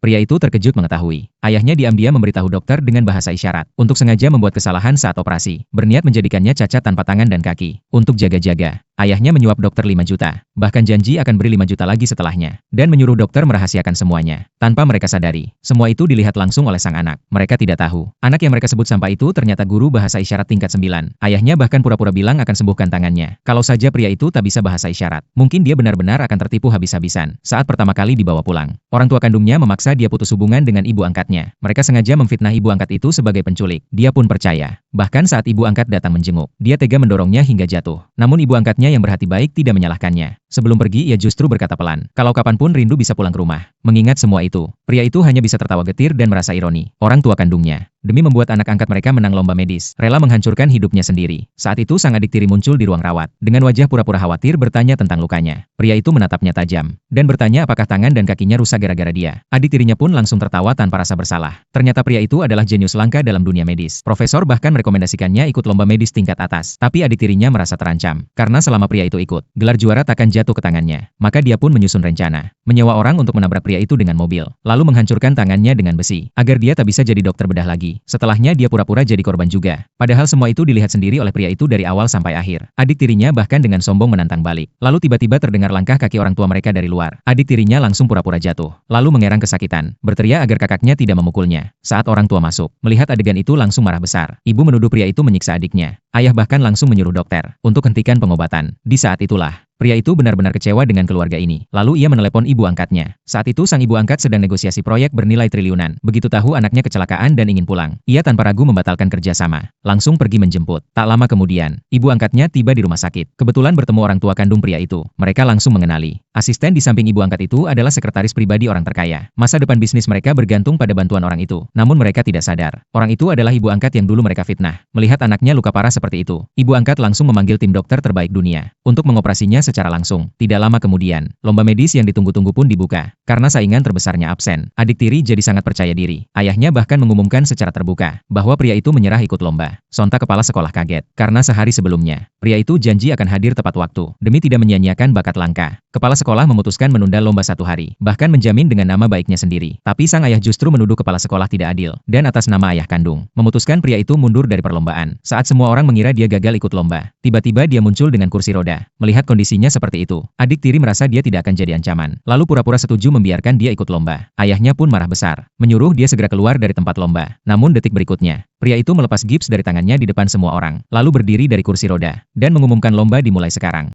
Pria itu terkejut mengetahui. Ayahnya diam-diam memberitahu dokter dengan bahasa isyarat. Untuk sengaja membuat kesalahan saat operasi. Berniat menjadikannya cacat tanpa tangan dan kaki. Untuk jaga-jaga. Ayahnya menyuap dokter 5 juta. Bahkan janji akan beri 5 juta lagi setelahnya. Dan menyuruh dokter merahasiakan semuanya. Tanpa mereka sadari. Semua itu dilihat langsung oleh sang anak. Mereka tidak tahu. Anak yang mereka sebut sampah itu ternyata guru bahasa isyarat tingkat 9. Ayahnya bahkan pura-pura bilang akan sembuhkan tangannya. Kalau saja pria itu tak bisa bahasa isyarat. Mungkin dia benar-benar akan tertipu habis-habisan. Saat pertama kali dibawa pulang. Orang tua kandungnya memaksa dia putus hubungan dengan ibu angkatnya. Mereka sengaja memfitnah ibu angkat itu sebagai penculik. Dia pun percaya. Bahkan saat ibu angkat datang menjenguk. Dia tega mendorongnya hingga jatuh. Namun ibu angkatnya yang berhati baik tidak menyalahkannya. Sebelum pergi ia justru berkata pelan, kalau kapanpun rindu bisa pulang ke rumah. Mengingat semua itu, pria itu hanya bisa tertawa getir dan merasa ironi. Orang tua kandungnya, demi membuat anak angkat mereka menang lomba medis, rela menghancurkan hidupnya sendiri. Saat itu sang adik tiri muncul di ruang rawat, dengan wajah pura-pura khawatir bertanya tentang lukanya. Pria itu menatapnya tajam, dan bertanya apakah tangan dan kakinya rusak gara-gara dia. Adik tirinya pun langsung tertawa tanpa rasa bersalah. Ternyata pria itu adalah jenius langka dalam dunia medis. Profesor bahkan merekomendasikannya ikut lomba medis tingkat atas. Tapi adik tirinya merasa terancam, karena selama pria itu ikut, gelar juara takkan jatuh ke tangannya. Maka dia pun menyusun rencana, menyewa orang untuk menabrak pria itu dengan mobil, lalu menghancurkan tangannya dengan besi, agar dia tak bisa jadi dokter bedah lagi. Setelahnya dia pura-pura jadi korban juga. Padahal semua itu dilihat sendiri oleh pria itu dari awal sampai akhir. Adik tirinya bahkan dengan sombong menantang balik. Lalu tiba-tiba terdengar langkah kaki orang tua mereka dari luar. Adik tirinya langsung pura-pura jatuh, lalu mengerang kesakitan, berteriak agar kakaknya tidak memukulnya. Saat orang tua masuk, melihat adegan itu langsung marah besar. Ibu menuduh pria itu menyiksa adiknya. Ayah bahkan langsung menyuruh dokter untuk hentikan pengobatan. Di saat itulah, pria itu benar-benar kecewa dengan keluarga ini. Lalu ia menelepon ibu angkatnya. Saat itu sang ibu angkat sedang negosiasi proyek bernilai triliunan. Begitu tahu anaknya kecelakaan dan ingin pulang, ia tanpa ragu membatalkan kerjasama. Langsung pergi menjemput. Tak lama kemudian, ibu angkatnya tiba di rumah sakit. Kebetulan bertemu orang tua kandung pria itu. Mereka langsung mengenali. Asisten di samping ibu angkat itu adalah sekretaris pribadi orang terkaya. Masa depan bisnis mereka bergantung pada bantuan orang itu. Namun mereka tidak sadar. Orang itu adalah ibu angkat yang dulu mereka fitnah. Melihat anaknya luka parah seperti itu, ibu angkat langsung memanggil tim dokter terbaik dunia untuk mengoperasinya secara langsung. Tidak lama kemudian, lomba medis yang ditunggu-tunggu pun dibuka. Karena saingan terbesarnya absen, adik tiri jadi sangat percaya diri. Ayahnya bahkan mengumumkan secara terbuka bahwa pria itu menyerah ikut lomba. Sontak kepala sekolah kaget, karena sehari sebelumnya, pria itu janji akan hadir tepat waktu, demi tidak menyia-nyiakan bakat langka. Kepala sekolah memutuskan menunda lomba 1 hari, bahkan menjamin dengan nama baiknya sendiri. Tapi sang ayah justru menuduh kepala sekolah tidak adil, dan atas nama ayah kandung, memutuskan pria itu mundur dari perlombaan. Saat semua orang mengira dia gagal ikut lomba, tiba-tiba dia muncul dengan kursi roda. Melihat kondisinya seperti itu, adik tiri merasa dia tidak akan jadi ancaman, lalu pura-pura setuju membiarkan dia ikut lomba. Ayahnya pun marah besar, menyuruh dia segera keluar dari tempat lomba. Namun detik berikutnya, pria itu melepas gips dari tangannya di depan semua orang, lalu berdiri dari kursi roda, dan mengumumkan lomba dimulai sekarang.